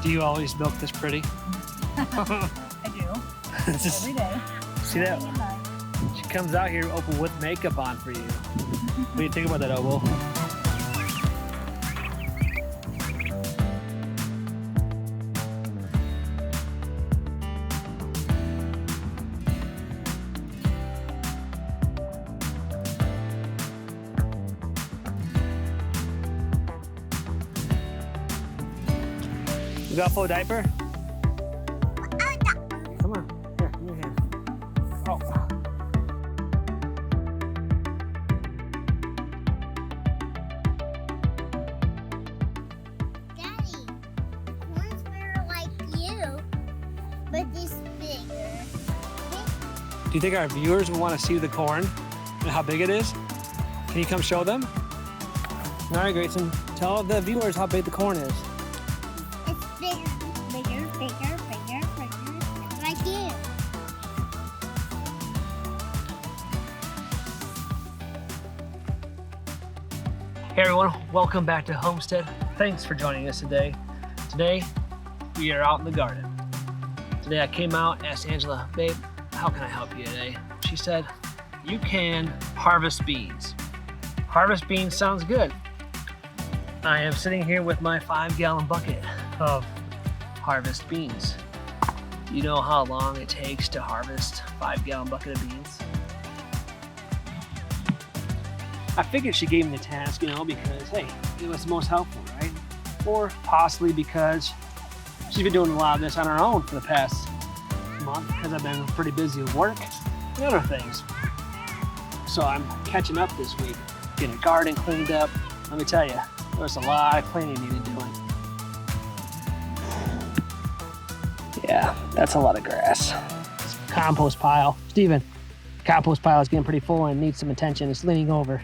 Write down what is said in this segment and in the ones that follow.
Do you always milk this pretty? I do. Every day. See that? She comes out here, Opal, with makeup on for you. What do you think about that, Opal? You got a full diaper? Come on. Here, in your hand. Oh. Daddy, corn's better like you, but this bigger. Do you think our viewers will want to see the corn and how big it is? Can you come show them? All right, Grayson, tell the viewers how big the corn is. It's bigger, bigger, bigger, bigger, bigger, like you. Hey everyone, welcome back to Homestead. Thanks for joining us today. Today, we are out in the garden. Today I came out and asked Angela, babe, how can I help you today? She said, you can harvest beans. Harvest beans sounds good. I am sitting here with my 5-gallon bucket of harvest beans. You know how long it takes to harvest a 5-gallon bucket of beans? I figured she gave me the task, because, hey, it was the most helpful, right? Or possibly because she's been doing a lot of this on her own for the past month because I've been pretty busy with work and other things. So I'm catching up this week, getting a garden cleaned up. Let me tell you, there's a lot of cleaning needed doing. Yeah, that's a lot of grass. Compost pile. Steven, compost pile is getting pretty full and needs some attention. It's leaning over.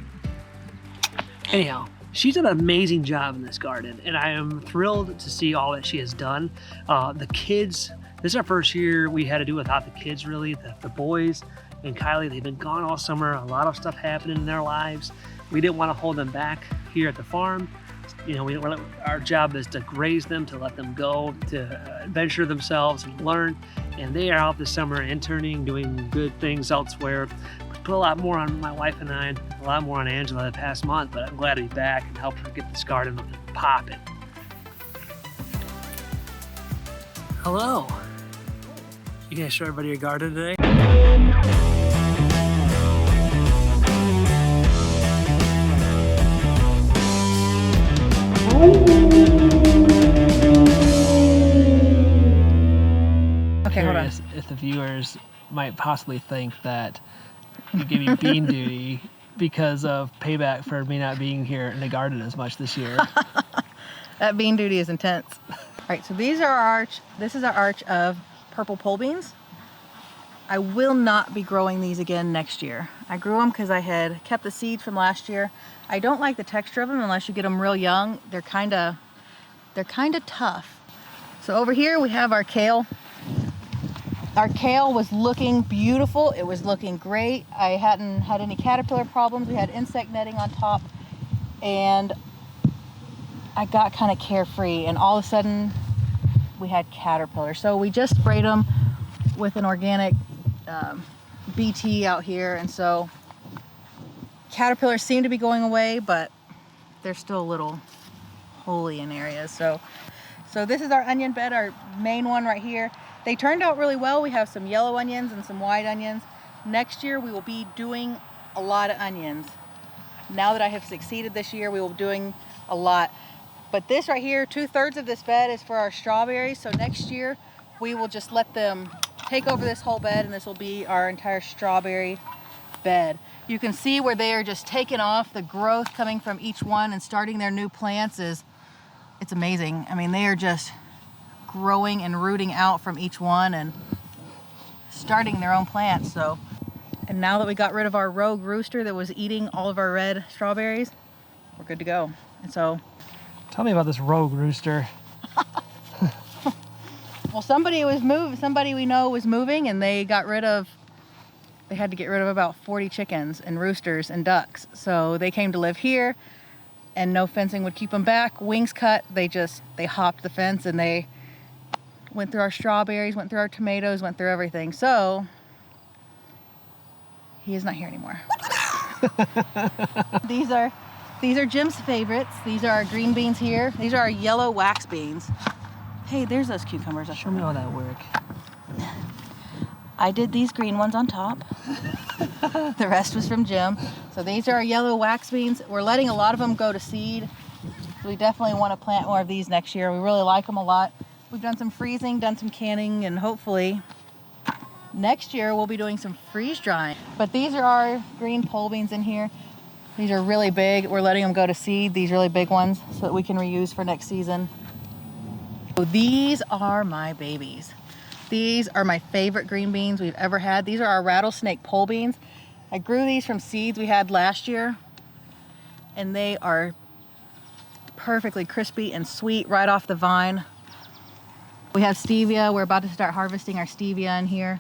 Anyhow, she's done an amazing job in this garden, and I am thrilled to see all that she has done. The kids, this is our first year we had to do without the kids, really. The boys and Kylie, they've been gone all summer. A lot of stuff happening in their lives. We didn't want to hold them back here at the farm. Our job is to graze them, to let them go, to adventure themselves and learn. And they are out this summer interning, doing good things elsewhere. Put a lot more on my wife and I, and a lot more on Angela the past month, but I'm glad to be back and help her get this garden popping. Hello. You gonna show everybody your garden today? Okay, hold on. If the viewers might possibly think that you give me bean duty because of payback for me not being here in the garden as much this year. That bean duty is intense. All right, so these are our arch. This is our arch of purple pole beans. I will not be growing these again next year. I grew them because I had kept the seeds from last year. I don't like the texture of them unless you get them real young. They're kind of tough. So over here we have our kale. Our kale was looking beautiful. It was looking great. I hadn't had any caterpillar problems. We had insect netting on top, and I got kind of carefree, and all of a sudden we had caterpillars. So we just sprayed them with an organic BT out here, and so caterpillars seem to be going away, but they're still a little holy in areas. So this is our onion bed, our main one right here. They turned out really well. We have some yellow onions and some white onions. Next year we will be doing a lot of onions. Now that I have succeeded this year, we will be doing a lot. But this right here, 2/3 of this bed is for our strawberries. So next year we will just let them take over this whole bed, and this will be our entire strawberry bed. You can see where they are just taking off. The growth coming from each one and starting their new plants it's amazing. I mean, they are just growing and rooting out from each one and starting their own plants. So, and now that we got rid of our rogue rooster that was eating all of our red strawberries, we're good to go. And so, tell me about this rogue rooster. well, somebody we know was moving, and they had to get rid of about 40 chickens and roosters and ducks. So they came to live here, and no fencing would keep them back. Wings cut, they hopped the fence, and they went through our strawberries, went through our tomatoes, went through everything. So he is not here anymore. These are Jim's favorites. These are our green beans here. These are our yellow wax beans. Hey, there's those cucumbers. Show me how that work. I did these green ones on top. The rest was from Jim. So these are our yellow wax beans. We're letting a lot of them go to seed. We definitely want to plant more of these next year. We really like them a lot. We've done some freezing, done some canning, and hopefully next year we'll be doing some freeze drying. But these are our green pole beans in here. These are really big. We're letting them go to seed, these really big ones, so that we can reuse for next season. So these are my babies. These are my favorite green beans we've ever had. These are our rattlesnake pole beans. I grew these from seeds we had last year, and they are perfectly crispy and sweet right off the vine. We have stevia. We're about to start harvesting our stevia in here,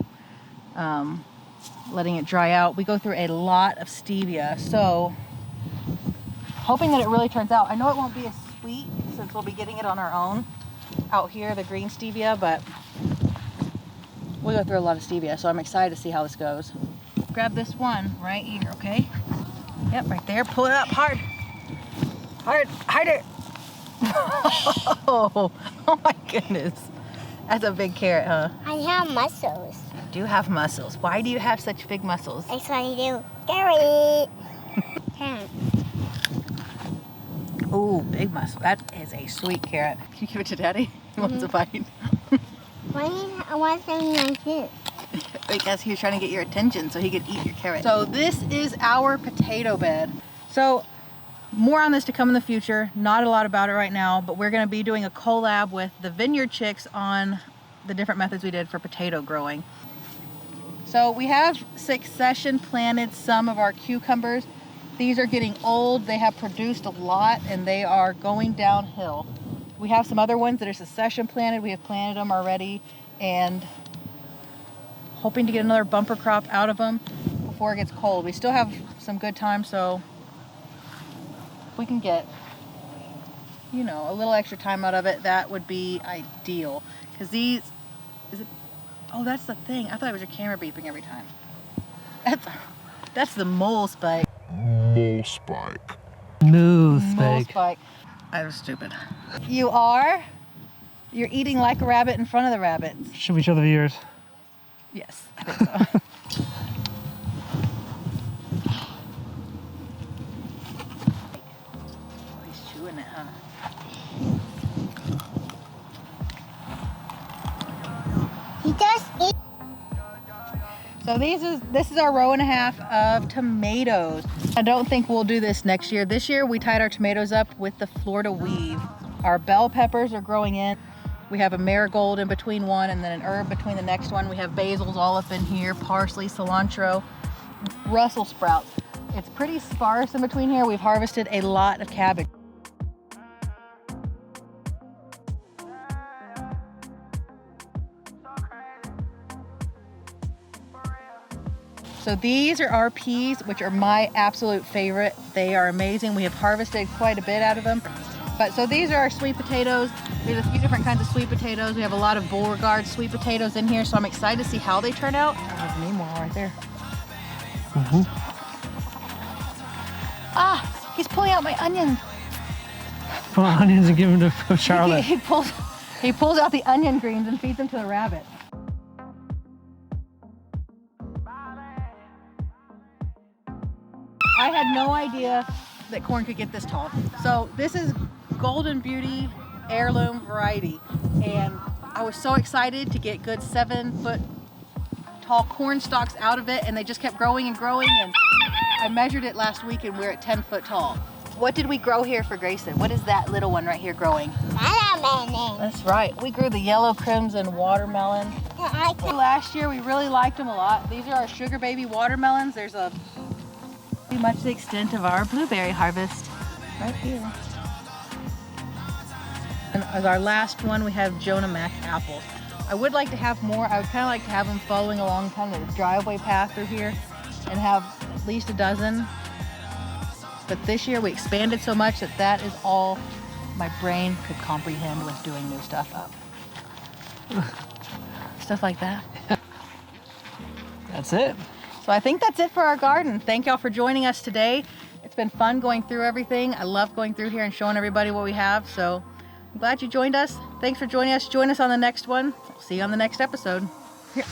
letting it dry out. We go through a lot of stevia, so hoping that it really turns out. I know it won't be as sweet since we'll be getting it on our own out here, the green stevia, but we go through a lot of stevia, so I'm excited to see how this goes. Grab this one right here, okay? Yep, right there. Pull it up hard. Hard, harder. Oh my goodness. That's a big carrot, huh? I have muscles. You do have muscles. Why do you have such big muscles? That's what I do. Carrot. Carrot. Ooh, big muscle. That is a sweet carrot. Can you give it to Daddy? He wants a bite. Why something like this? Because he was trying to get your attention so he could eat your carrot. So this is our potato bed. So more on this to come in the future. Not a lot about it right now, but we're going to be doing a collab with the Vineyard Chicks on the different methods we did for potato growing. So we have succession planted some of our cucumbers. These are getting old. They have produced a lot and they are going downhill. We have some other ones that are succession planted. We have planted them already and hoping to get another bumper crop out of them before it gets cold. We still have some good time, so if we can get, you know, a little extra time out of it, that would be ideal. Because these, oh, that's the thing. I thought it was your camera beeping every time. That's the mole spike. Mole spike. Mole Mole spike. spike. I was stupid. You are? You're eating like a rabbit in front of the rabbits. Should we show the viewers? Yes, I think so. He's chewing it, huh? He does eat. So this is our row and a half of tomatoes. I don't think we'll do this next year. This year we tied our tomatoes up with the Florida weave. Our bell peppers are growing in. We have a marigold in between one and then an herb between the next one. We have basils all up in here, parsley, cilantro, Brussels sprouts. It's pretty sparse in between here. We've harvested a lot of cabbage. So these are our peas, which are my absolute favorite. They are amazing. We have harvested quite a bit out of them. But so these are our sweet potatoes. We have a few different kinds of sweet potatoes. We have a lot of Beauregard sweet potatoes in here, so I'm excited to see how they turn out. I have name one right there. Ah, he's pulling out my onions. Pull out onions and give them to Charlotte. He pulls out the onion greens and feeds them to the rabbit. I had no idea that corn could get this tall. So this is Golden Beauty heirloom variety. And I was so excited to get good 7-foot tall corn stalks out of it, and they just kept growing and growing. And I measured it last week and we're at 10 foot tall. What did we grow here for Grayson? What is that little one right here growing? Watermelon. That's right. We grew the yellow crimson watermelon. Last year we really liked them a lot. These are our sugar baby watermelons. There's a pretty much the extent of our blueberry harvest right here. And as our last one, we have Jonah Mac apples. I would like to have more. I would kind of like to have them following along kind of the driveway path through here and have at least a dozen. But this year we expanded so much that that is all my brain could comprehend with doing new stuff up. Stuff like that. That's it. So I think that's it for our garden. Thank y'all for joining us today. It's been fun going through everything. I love going through here and showing everybody what we have. So I'm glad you joined us. Thanks for joining us. Join us on the next one. See you on the next episode. Here.